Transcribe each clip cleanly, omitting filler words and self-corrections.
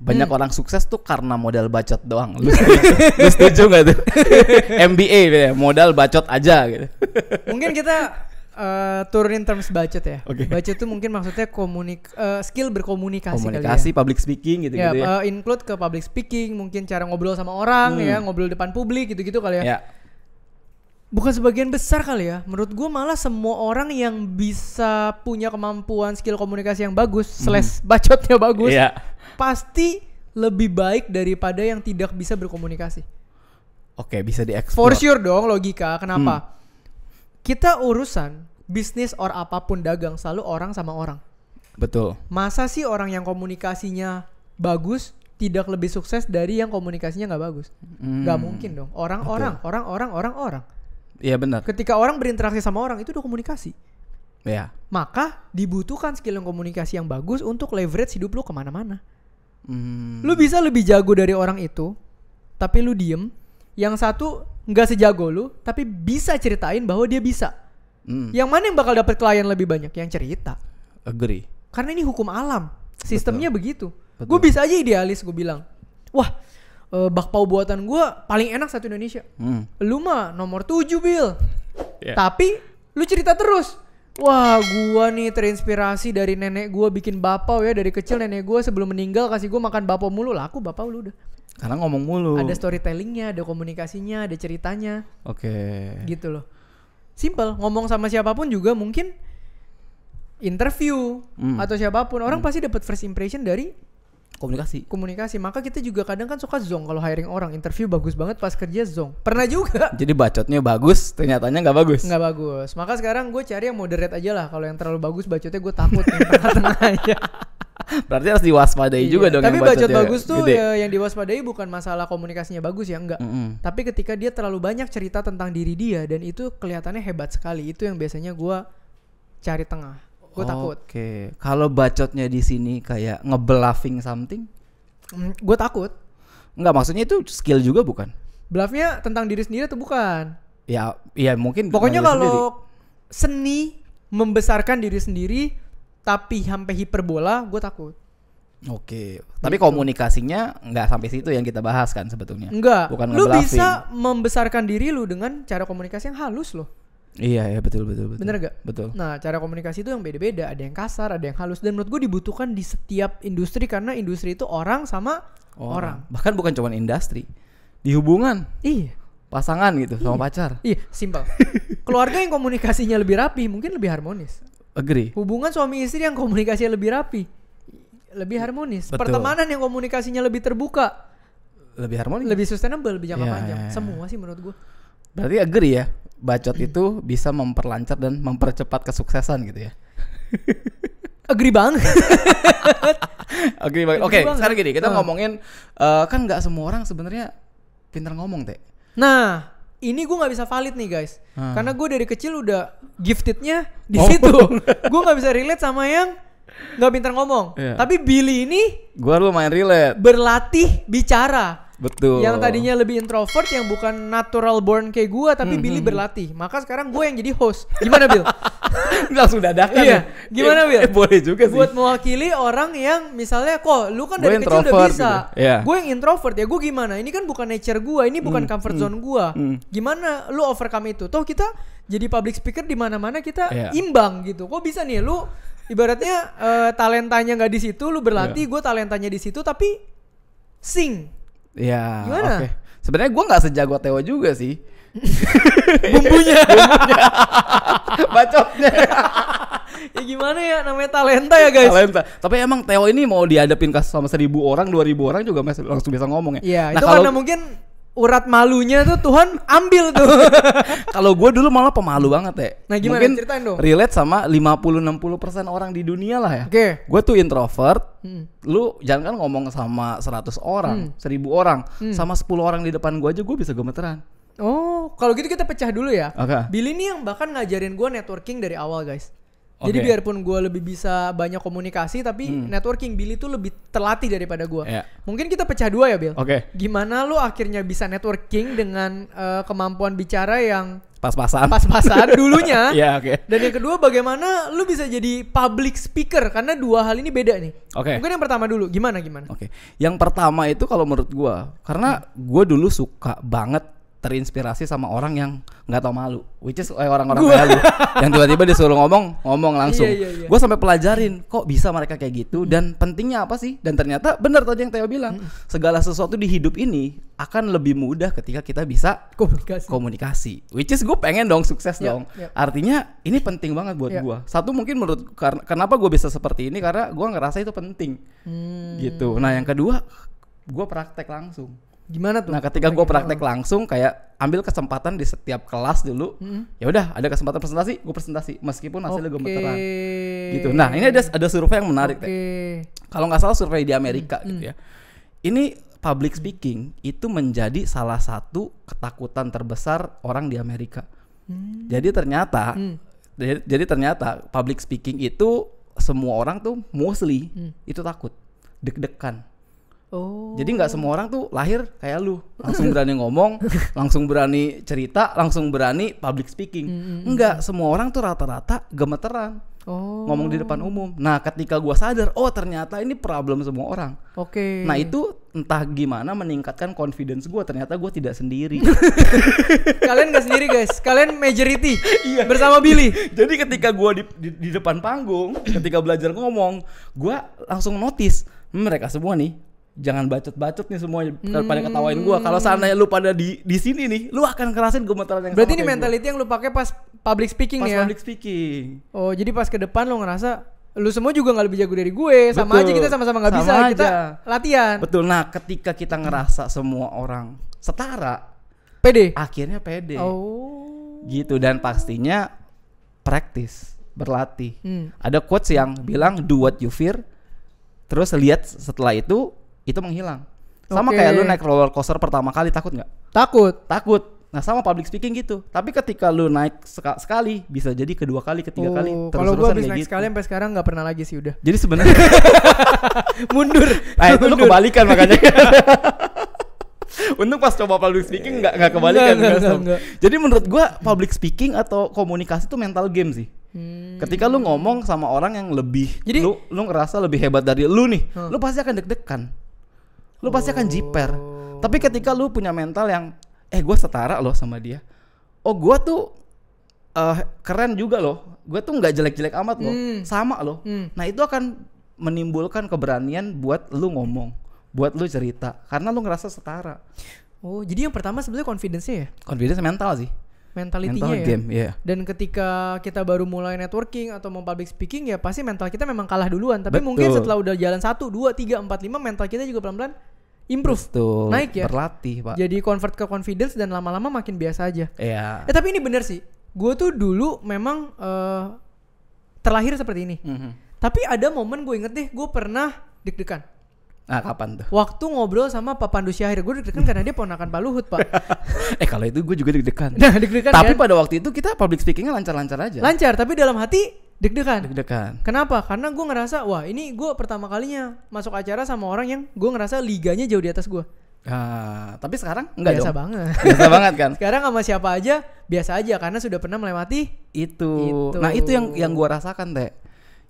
banyak orang sukses tuh karena modal bacot doang. Lu setuju gak tuh? MBA ya, modal bacot aja gitu. Mungkin kita turunin terms bacot ya. Okay. Bacot tuh mungkin maksudnya skill berkomunikasi komunikasi, kali ya. public speaking gitu-gitu ya. Include ke public speaking, mungkin cara ngobrol sama orang ya, ngobrol depan publik gitu-gitu kali ya. Bukan sebagian besar kali ya. Menurut gue malah semua orang yang bisa punya kemampuan skill komunikasi yang bagus / bacotnya bagus, pasti lebih baik daripada yang tidak bisa berkomunikasi. Oke, bisa dieksplor. For sure dong, logika. Kenapa? Kita urusan bisnis or apapun dagang selalu orang sama orang. Betul. Masa sih orang yang komunikasinya bagus tidak lebih sukses dari yang komunikasinya nggak bagus? Nggak mungkin dong. Orang. Iya benar. Ketika orang berinteraksi sama orang itu udah komunikasi. Iya. Maka dibutuhkan skill yang komunikasi yang bagus untuk leverage hidup lu kemana-mana. Lu bisa lebih jago dari orang itu, tapi lu diem. Yang satu nggak sejago lu, tapi bisa ceritain bahwa dia bisa. Yang mana yang bakal dapet klien lebih banyak? Yang cerita. Agree. Karena ini hukum alam. Sistemnya begitu. Gue bisa aja idealis, gue bilang, wah, bakpao buatan gue paling enak satu Indonesia. Lu mah nomor 7 Bill. Tapi lu cerita terus. Wah, gue nih terinspirasi dari nenek gue bikin bakpao ya. Dari kecil nenek gue sebelum meninggal kasih gue makan bakpao mulu. Laku bakpao lu udah. Karena ngomong mulu. Ada storytellingnya, ada komunikasinya, ada ceritanya. Oke. Gitu loh. Simple. Ngomong sama siapapun juga mungkin interview atau siapapun. Orang pasti dapat first impression dari komunikasi. Maka kita juga kadang kan suka zonk kalau hiring orang. Interview bagus banget, pas kerja zonk. Pernah juga. Jadi bacotnya bagus, ternyatanya nggak bagus. Nggak bagus. Maka sekarang gue cari yang moderate aja lah. Kalau yang terlalu bagus bacotnya gue takut yang tengah-tengah aja. Berarti harus diwaspadai juga dong. Tapi yang bacot bagus tuh gede. ya, yang diwaspadai bukan masalah komunikasinya bagus ya, enggak. Tapi ketika dia terlalu banyak cerita tentang diri dia dan itu kelihatannya hebat sekali. Itu yang biasanya gue cari tengah. Gue takut. Oke. Kalau bacotnya di sini kayak ngebluffing something? Gue takut. Enggak, maksudnya itu skill juga bukan? Bluffnya tentang diri sendiri atau bukan? Ya mungkin. Pokoknya kalau seni membesarkan diri sendiri tapi sampai hiperbola, gue takut. Oke. Tapi komunikasinya nggak sampai situ yang kita bahas kan sebetulnya. Enggak. Bukan lu ngebluffing. bisa membesarkan diri lu dengan cara komunikasi yang halus loh. Iya betul. Bener gak? Betul. Nah, cara komunikasi itu yang beda-beda. Ada yang kasar, ada yang halus. Dan menurut gue dibutuhkan di setiap industri. Karena industri itu orang sama orang. Bahkan bukan cuma industri, di hubungan. Iya. Pasangan gitu, sama pacar. Iya, simpel. Keluarga yang komunikasinya lebih rapi mungkin lebih harmonis. Agree. Hubungan suami istri yang komunikasinya lebih rapi, lebih harmonis. Betul. Pertemanan yang komunikasinya lebih terbuka, lebih harmonis, lebih sustainable, lebih jangka panjang. Semua sih menurut gue. Berarti agree ya, bacot itu bisa memperlancar dan mempercepat kesuksesan gitu ya. Agree banget. Agree banget. Oke, sekarang gini, kita ngomongin kan nggak semua orang sebenarnya pintar ngomong teh. Nah, ini gue nggak bisa valid nih guys, karena gue dari kecil udah giftednya di situ. Gue nggak bisa relate sama yang nggak pintar ngomong. Tapi Billy ini, gue lumayan relate. Berlatih bicara. Betul. Yang tadinya lebih introvert, yang bukan natural born kayak gue, tapi Billy berlatih. Maka sekarang gue yang jadi host. Gimana Bill? Langsung dadakan. Iya. Gimana Bill? Boleh juga sih. Buat mewakili orang yang misalnya, kok lu kan dari kecil udah bisa. Gitu. Yeah. Gue yang introvert ya, gue gimana? Ini kan bukan nature gue, ini bukan comfort zone gue. Gimana lu overcome itu? Toh kita jadi public speaker di mana-mana kita imbang gitu. Kok bisa nih lu ibaratnya talentanya nggak di situ, lu berlatih, gue talentanya di situ, tapi sing. Ya, gimana? Okay. Sebenarnya gue nggak sejago Theo juga sih. Bumbunya. Bacotnya. Ya gimana ya, namanya talenta ya guys. Talenta. Tapi emang Theo ini mau dihadapin sama 1.000 orang, 2.000 orang juga masih langsung bisa ngomong ya. Iya, nah, itu karena mungkin urat malunya tuh Tuhan ambil tuh. Kalau gue dulu malah pemalu banget ya. Nah gimana, mungkin ceritain dong. Relate sama 50-60% orang di dunia lah ya. Oke. Gue tuh introvert. Lu jangan kan ngomong sama 100 orang, 1.000 orang, sama 10 orang di depan gue aja gue bisa gemeteran. Oh, kalau gitu kita pecah dulu ya. Okay. Billy nih yang bahkan ngajarin gue networking dari awal guys. Jadi biarpun gue lebih bisa banyak komunikasi, tapi networking Billy tuh lebih terlatih daripada gue. Mungkin kita pecah dua ya Bill. Oke. Gimana lu akhirnya bisa networking dengan kemampuan bicara yang Pas-pasan dulunya. Iya, oke. Dan yang kedua, bagaimana lu bisa jadi public speaker, karena dua hal ini beda nih. Oke. Mungkin yang pertama dulu, gimana? Oke. Yang pertama itu kalau menurut gua, karena gua dulu suka banget terinspirasi sama orang yang nggak tahu malu, which is orang-orang kayak lu, yang tiba-tiba disuruh ngomong langsung. Iya. Gue sampai pelajarin kok bisa mereka kayak gitu dan pentingnya apa sih? Dan ternyata benar tadi yang Theo bilang, segala sesuatu di hidup ini akan lebih mudah ketika kita bisa komunikasi. Which is gue pengen dong sukses dong. Artinya ini penting banget buat gue. Satu mungkin menurut kenapa gue bisa seperti ini karena gue ngerasa itu penting. Gitu. Nah yang kedua, gue praktek langsung. Gimana tuh? Nah ketika gue praktek langsung, kayak ambil kesempatan di setiap kelas dulu, ya udah ada kesempatan presentasi, gue presentasi meskipun hasilnya gemeteran gitu. Nah ini ada survei yang menarik, kalau nggak salah survei di Amerika gitu ya. Ini public speaking itu menjadi salah satu ketakutan terbesar orang di Amerika. Jadi ternyata public speaking itu semua orang tuh mostly itu takut, deg-degan. Jadi nggak semua orang tuh lahir kayak lu, langsung berani ngomong, langsung berani cerita, langsung berani public speaking. Enggak, semua orang tuh rata-rata gemeteran ngomong di depan umum. Nah ketika gua sadar, ternyata ini problem semua orang. Nah itu entah gimana meningkatkan confidence gua, ternyata gua tidak sendiri. Kalian nggak sendiri guys, kalian majority bersama Billy. Jadi ketika gua di depan panggung, ketika belajar ngomong, gua langsung notice mereka semua nih. Jangan bacot-bacot nih semuanya pada ketawain gua. Kalau seandainya lu pada di sini nih, lu akan ngerasain gemeteran yang berarti ini mentality yang lu pakai pas public speaking nih ya? Pas public speaking. Jadi pas ke depan lu ngerasa lu semua juga gak lebih jago dari gue. Sama aja kita sama-sama gak bisa aja. Kita latihan. Betul. Nah ketika kita ngerasa semua orang setara, pede. Akhirnya pede. Gitu. Dan pastinya practice, berlatih. Ada quotes yang bilang do what you fear, terus lihat setelah itu menghilang. Sama kayak lu naik roller coaster pertama kali, takut nggak? Takut. Nah sama public speaking gitu. Tapi ketika lu naik sekali, bisa jadi kedua kali, ketiga kali. Kalau gua habis naik sekali sampai sekarang nggak pernah lagi sih udah. Jadi sebenarnya mundur. Nah itu lu kebalikan makanya. Untung pas coba public speaking nggak kebalikan. Enggak. Jadi menurut gua public speaking atau komunikasi itu mental game sih. Ketika lu ngomong sama orang yang lebih, jadi lu ngerasa lebih hebat dari lu nih, lu pasti akan deg-degan. Lu pasti akan jiper. Tapi ketika lu punya mental yang gue setara loh sama dia. Gue tuh keren juga loh. Gue tuh nggak jelek-jelek amat loh. Sama loh. Nah itu akan menimbulkan keberanian buat lu ngomong, buat lu cerita, karena lu ngerasa setara. Jadi yang pertama sebenarnya confidence-nya ya? Confidence mental sih. Mentalitinya ya. Game, Dan ketika kita baru mulai networking atau mau public speaking ya pasti mental kita memang kalah duluan. Tapi mungkin setelah udah jalan 1, 2, 3, 4, 5 mental kita juga pelan-pelan improve. Naik ya. Berlatih Pak. Jadi convert ke confidence dan lama-lama makin biasa aja. Iya. Tapi ini bener sih. Gue tuh dulu memang terlahir seperti ini. Tapi ada momen gue inget deh, gue pernah deg-degan. Nah kapan tuh? Waktu ngobrol sama Pak Pandu Syahir. Gue deg-degan karena dia ponakan Pak Luhut Pak. Kalau itu gue juga deg-degan. Nah deg-degan tapi kan? Pada waktu itu kita public speakingnya lancar-lancar aja. Lancar, tapi dalam hati deg-degan. Kenapa? Karena gue ngerasa wah ini gue pertama kalinya masuk acara sama orang yang gue ngerasa liganya jauh di atas gue. Tapi sekarang enggak biasa dong. Biasa banget kan. Sekarang sama siapa aja biasa aja karena sudah pernah melewati itu. Nah itu yang gue rasakan Teh.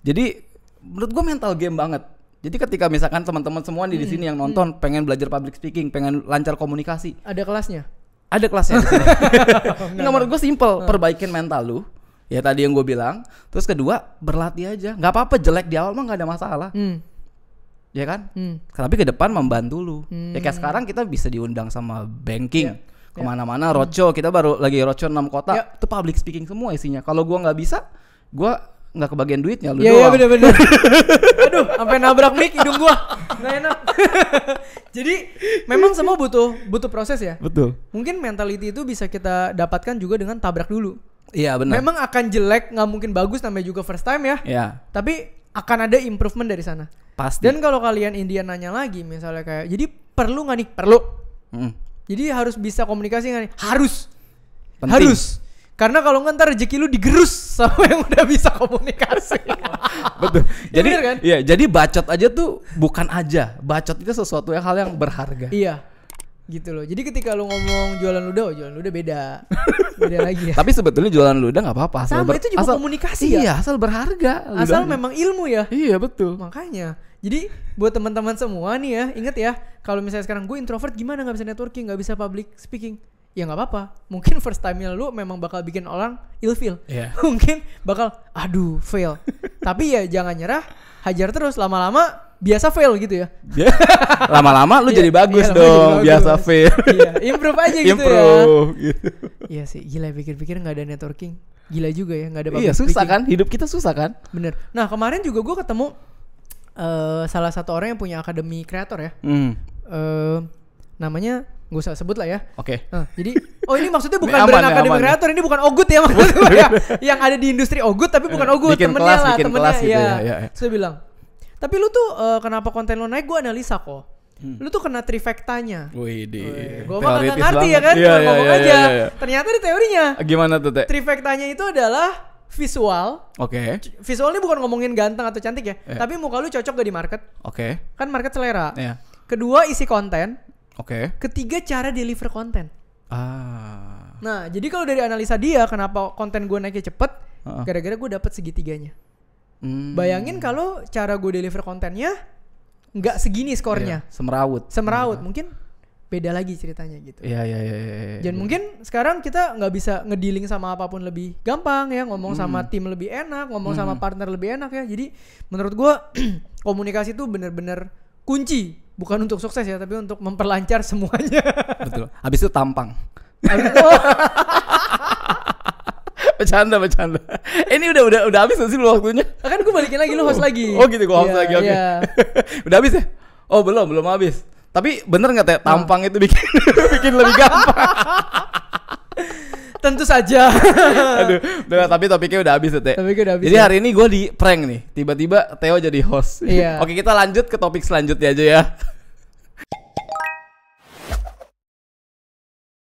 Jadi menurut gue mental game banget. Jadi ketika misalkan teman-teman semua di sini yang nonton pengen belajar public speaking, pengen lancar komunikasi, ada kelasnya. Ada kelasnya di sini. Nggak, menurut gue simple, perbaikin mental lu. Ya tadi yang gue bilang. Terus kedua, berlatih aja. Nggak apa-apa jelek di awal mah nggak ada masalah. Ya kan? Tapi ke depan membantu lu. Ya kayak sekarang kita bisa diundang sama banking. Kemana-mana roadshow. Kita baru lagi roadshow 6 kota. Itu public speaking semua isinya. Kalau gue nggak bisa, gue nggak kebagian duitnya lu doang. Iya bener-bener. Aduh, sampai nabrak mic hidung gua. Nggak enak. Jadi memang semua butuh proses ya. Betul. Mungkin mentality itu bisa kita dapatkan juga dengan tabrak dulu. Iya benar. Memang akan jelek, nggak mungkin bagus, namanya juga first time ya. Iya. Tapi akan ada improvement dari sana. Pasti. Dan kalau kalian Indian nanya lagi, misalnya kayak, jadi perlu nggak nih? Perlu. Jadi harus bisa komunikasi nggak nih? Harus. Penting. Harus. Karena kalau nggak ntar rezeki lu digerus sama yang udah bisa komunikasi. Betul. Jadi ya, kan? Iya, jadi bacot aja tuh bukan aja. Bacot itu sesuatu hal yang berharga. Iya. Gitu loh. Jadi ketika lu ngomong jualan ludah beda. Beda lagi ya. Tapi sebetulnya jualan ludah enggak apa-apa. Sama itu juga komunikasi ya. Iya, asal berharga. Asal memang ilmu ya. Iya, betul. Makanya. Jadi buat teman-teman semua nih ya, inget ya, kalau misalnya sekarang gue introvert gimana nggak bisa networking, nggak bisa public speaking. Ya nggak apa-apa. Mungkin first time-nya lu memang bakal bikin orang ilfeel. Yeah. Mungkin bakal aduh fail. Tapi ya jangan nyerah, hajar terus, lama-lama biasa fail gitu ya. Lama-lama lu jadi bagus dong, biasa fail. Iya, improve aja gitu ya. Gitu. Iya sih, gila pikir-pikir nggak ada networking. Gila juga ya, nggak ada public speaking. Iya susah kan, hidup kita susah kan. Bener. Nah kemarin juga gue ketemu salah satu orang yang punya akademi kreator ya. Namanya gue usah sebut lah ya. Oke. Jadi ini maksudnya bukan brand akademi kreator, ini bukan Ogut ya maksudnya ya. Yang ada di industri Ogut tapi bukan Ogut, temennya gitu ya. Saya bilang, tapi lu tuh kenapa konten lu naik? Gue analisa kok. Lu tuh kena trifectanya. Wih, gue mah gak ngerti ya kan, ngomong aja. Ternyata di teorinya. Gimana tuh Teh? Trifectanya itu adalah visual. Oke. Visual ini bukan ngomongin ganteng atau cantik ya, tapi muka lu cocok gak di market. Oke. Kan market selera. Kedua isi konten. Oke. Ketiga cara deliver konten. Nah, jadi kalau dari analisa dia kenapa konten gue naiknya cepet, gara-gara gue dapet segitiganya. Bayangin kalau cara gue deliver kontennya nggak segini skornya. Semerawut. Mungkin beda lagi ceritanya gitu. Iya. Dan mungkin sekarang kita nggak bisa ngedealing sama apapun lebih gampang ya, ngomong sama tim lebih enak, ngomong sama partner lebih enak ya. Jadi menurut gue komunikasi itu benar-benar kunci. Bukan untuk sukses ya, tapi untuk memperlancar semuanya. Betul. Habis itu tampang. Bercanda. Ini udah habis sih lu waktunya. Kan gue balikin lagi, lu host lagi. Oh gitu, gue host lagi. Oke. Udah habis ya? Oh belum habis. Tapi bener nggak Teh, tampang itu bikin lebih gampang. Tentu saja. Aduh, tapi topiknya udah habis Teh. Jadi ya. hari ini gue di prank nih. Tiba-tiba Theo jadi host. Iya. Oke, kita lanjut ke topik selanjutnya aja ya.